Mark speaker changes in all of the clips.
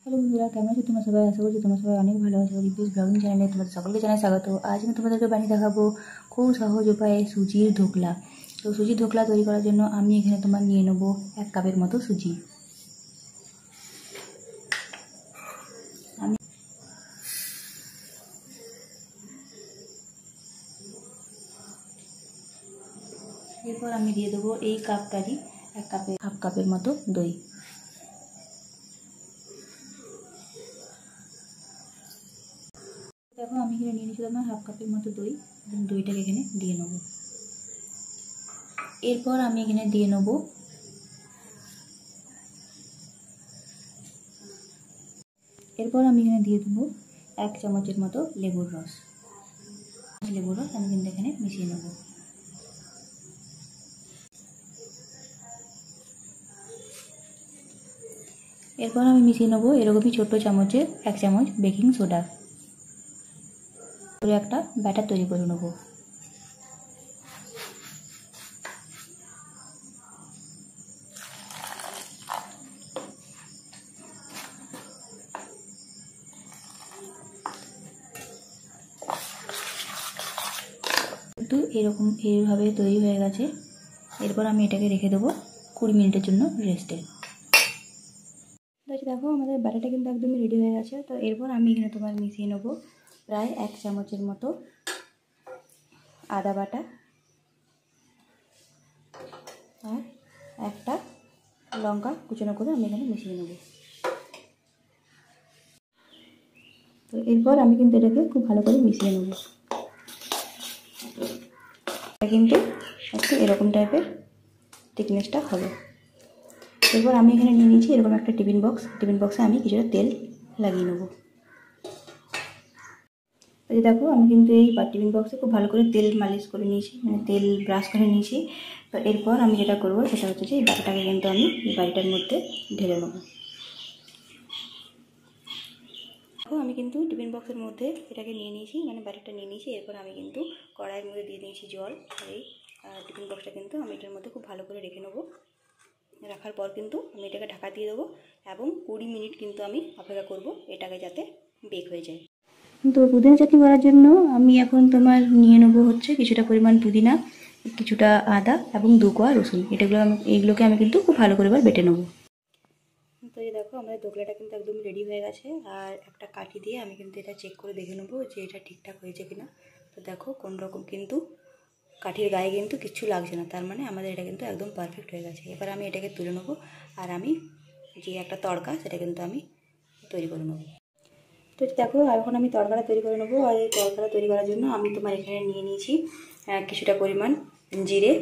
Speaker 1: Hello বন্ধুরা, কেমন আছো তোমরা সবাই? আশা করছি তোমরা সবাই অনেক ভালো আছো। রিভিউস ব্লগিং চ্যানেলে তোমাদের সকলকে জানাই স্বাগত। আজ আমি তোমাদেরকে বানিয়ে দেখাবো খুব সহজ উপায়ে সুজির ধোকলা। তো সুজির ধোকলা তৈরি করার জন্য আমি এখানে তোমার নিয়ে নেবো 1 কাপের মতো সুজি। আমি এরপর আমি দিয়ে দেবো এই কাপটারই 1 কাপের মতো দই। দেখো আমি এখানে নিয়ে নিয়েছিলাম 1/2 কাপের মতো দই এবং দইটাকে এখানে দিয়ে নেব। এরপর আমি এখানে দিয়ে নেব দেবো 1 চামচের মতো লেবুর রস। আমি কিন্তু এখানে মিশিয়ে নেব। এরপর আমি মিশিয়ে নেব এরকমই ছোট্ট চামচে 1 চামচ বেকিং সোডা। একটা ব্যাটার তৈরি করে নেব। কিন্তু এইভাবে তৈরি হয়ে গেছে। এরপর আমি এটাকে রেখে দেবো 20 মিনিটের জন্য রেস্টে। দেখো আমাদের ব্যাটারটা কিন্তু একদমই রেডি হয়ে গেছে। তো এরপর আমি এখানে তোমার মিশিয়ে নেবো প্রায় 1 চামচের মতো আদা বাটা আর একটা লঙ্কা কুচনো করে আমি এখানে মিশিয়ে নেব। তো এরপর আমি কিন্তু এটাকে খুব ভালো করে মিশিয়ে নেব। এটা কিন্তু একটু এরকম টাইপের থিকনেসটা হবে। এরপর আমি এখানে নিয়ে নিয়েছি এরকম একটা টিফিন বক্সে আমি কিছুটা তেল লাগিয়ে নেব। এই দেখো আমি কিন্তু এই টিফিন বক্সে খুব ভালো করে তেল মালিশ করে নিয়েছি, মানে তেল ব্রাশ করে নিয়েছি। তো এরপর আমি যেটা করবো সেটা হচ্ছে যে এই বাটিটাকে কিন্তু আমি এই বাটিটার মধ্যে ঢেলে নেব। দেখো আমি কিন্তু টিফিন বক্সের মধ্যে এটাকে নিয়ে নিয়েছি, মানে বাটিটা নিয়ে নিয়েছি। এরপর আমি কিন্তু কড়াইয়ের মধ্যে দিয়ে দিয়েছি জল। আর এই টিফিন বক্সটা কিন্তু আমি এটার মধ্যে খুব ভালো করে রেখে নেবো। রাখার পর কিন্তু আমি এটাকে ঢাকা দিয়ে দেবো এবং 20 মিনিট কিন্তু আমি অপেক্ষা করব এটাকে যাতে বেক হয়ে যায়। তো পুদিনা চাটনি করার জন্য আমি এখন তোমার নিয়ে নেবো হচ্ছে কিছুটা পরিমাণ পুদিনা, কিছুটা আদা এবং 2 কোয়া রসুন। এইগুলোকে আমি কিন্তু খুব ভালো করে এবার বেটে নেবো। তো এই দেখো আমাদের ধোকলাটা কিন্তু একদম রেডি হয়ে গেছে। আর একটা কাঠি দিয়ে আমি কিন্তু এটা চেক করে দেখে নেবো যে এটা ঠিকঠাক হয়েছে কিনা। তো দেখো কোন রকম কিন্তু কাঠির গায়ে কিন্তু কিচ্ছু লাগছে না, তার মানে আমাদের এটা কিন্তু একদম পারফেক্ট হয়ে গেছে। এবার আমি এটাকে তুলে নেবো আর আমি যে একটা তড়কা সেটা কিন্তু আমি তৈরি করে নেবো। তো দেখো এখন আমি তড়কাটা তৈরি করে নেবো। আর এই তড়কাটা তৈরি করার জন্য আমি তোমার এখানে নিয়ে নিয়েছি কিছুটা পরিমাণ জিরে,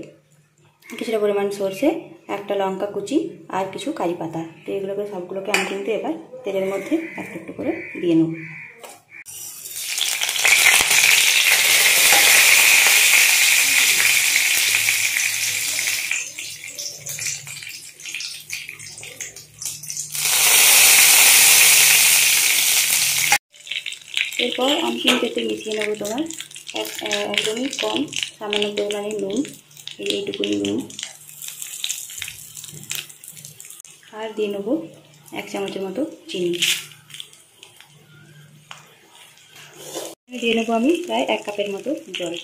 Speaker 1: কিছুটা পরিমাণ সর্ষে, একটা লঙ্কা কুচি আর কিছু কারি পাতা। তো এগুলোকে সবগুলোকে আমি কিন্তু এবার তেলের মধ্যে একটু একটু করে দিয়ে নেব। এরপর আমি কিন্তু একটু মিশিয়ে নেবো তোমার একদমই কম সামান্য পরিমাণে নুন, এইটুকুনি নুন, আর দিয়ে নেবো 1 চামচের মতো চিনি। দিয়ে নেবো আমি প্রায় 1 কাপের মতো জল।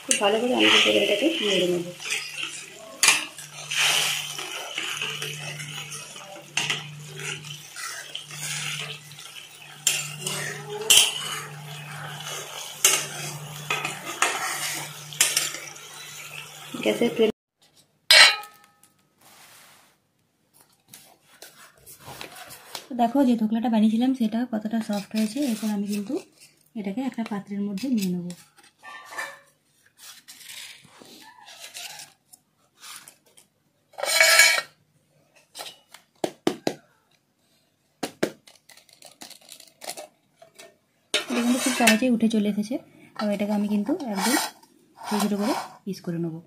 Speaker 1: খুব ভালো করে আমি কিন্তু এটাকে নেড়ে নেবো। গ্যাসের ফ্লেম দেখো যে ধোকলাটা বানিয়েছিলাম সেটা কতটা সফট হয়েছে। এরপর আমি কিন্তু এটাকে একটা পাত্রের মধ্যে নিয়ে নেব। এটা কিন্তু খুব সহজেই উঠে চলে এসেছে। আর এটাকে আমি কিন্তু একদম ছোটো ছোটো করে পিস করে নেব।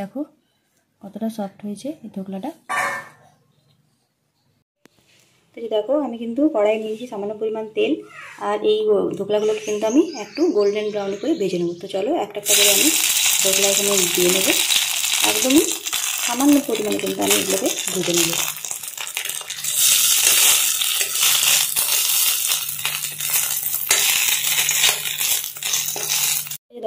Speaker 1: দেখো কতটা সফট হয়েছে এই ধোকলাটা। দেখো আমি কিন্তু কড়াই নিয়েছি সামান্য পরিমাণ তেল, আর এই ধোকলাগুলোকে কিন্তু আমি একটু গোল্ডেন ব্রাউন করে ভেজে নেব। তো চলো একটা একটা করে আমি ধোকলা এখানে দিয়ে নেবো। একদমই সামান্য পরিমাণে কিন্তু আমি এগুলোকে ভেজে নেব।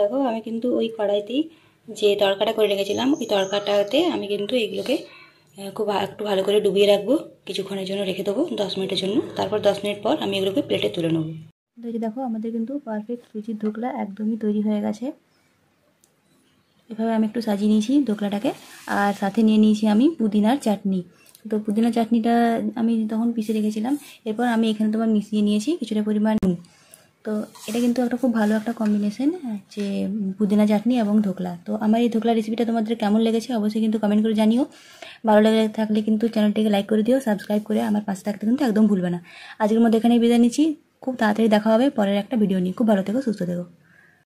Speaker 1: দেখো আমি কিন্তু ওই কড়াইতেই যে তড়কাটা করে রেখেছিলাম, ওই তড়কাটাতে আমি কিন্তু এগুলোকে একটু ভালো করে ডুবিয়ে রাখবো, কিছুক্ষণের জন্য রেখে দেবো 10 মিনিটের জন্য। তারপর 10 মিনিট পর আমি এগুলোকে প্লেটে তুলে নেবো। দেখো আমাদের কিন্তু পারফেক্ট সুজির ধোকলা একদমই তৈরি হয়ে গেছে। এভাবে আমি একটু সাজিয়ে নিয়েছি ধোকলাটাকে, আর সাথে নিয়ে নিয়েছি আমি পুদিনার চাটনি। তো পুদিনা চাটনিটা আমি তখন পিষে রেখেছিলাম, এরপর আমি এখানে তোমার মিশিয়ে নিয়েছি কিছুটা পরিমাণ নুন। তো এটা কিন্তু একটা খুব ভালো একটা কম্বিনেশন, যে পুদিনা চাটনি এবং ধোকলা। তো আমার এই ধোকলা রেসিপিটা তোমাদের কেমন লেগেছে অবশ্যই কিন্তু কমেন্ট করে জানিও। ভালো লেগে থাকলে কিন্তু চ্যানেলটিকে লাইক করে দিও, সাবস্ক্রাইব করে আমার পাশে থাকতে কিন্তু একদম ভুলবে না। আজকের মধ্যে এখানেই বিদায় নিচ্ছি, খুব তাড়াতাড়ি দেখা হবে পরের একটা ভিডিও নিয়ে। খুব ভালো থেকো, সুস্থ থেকো।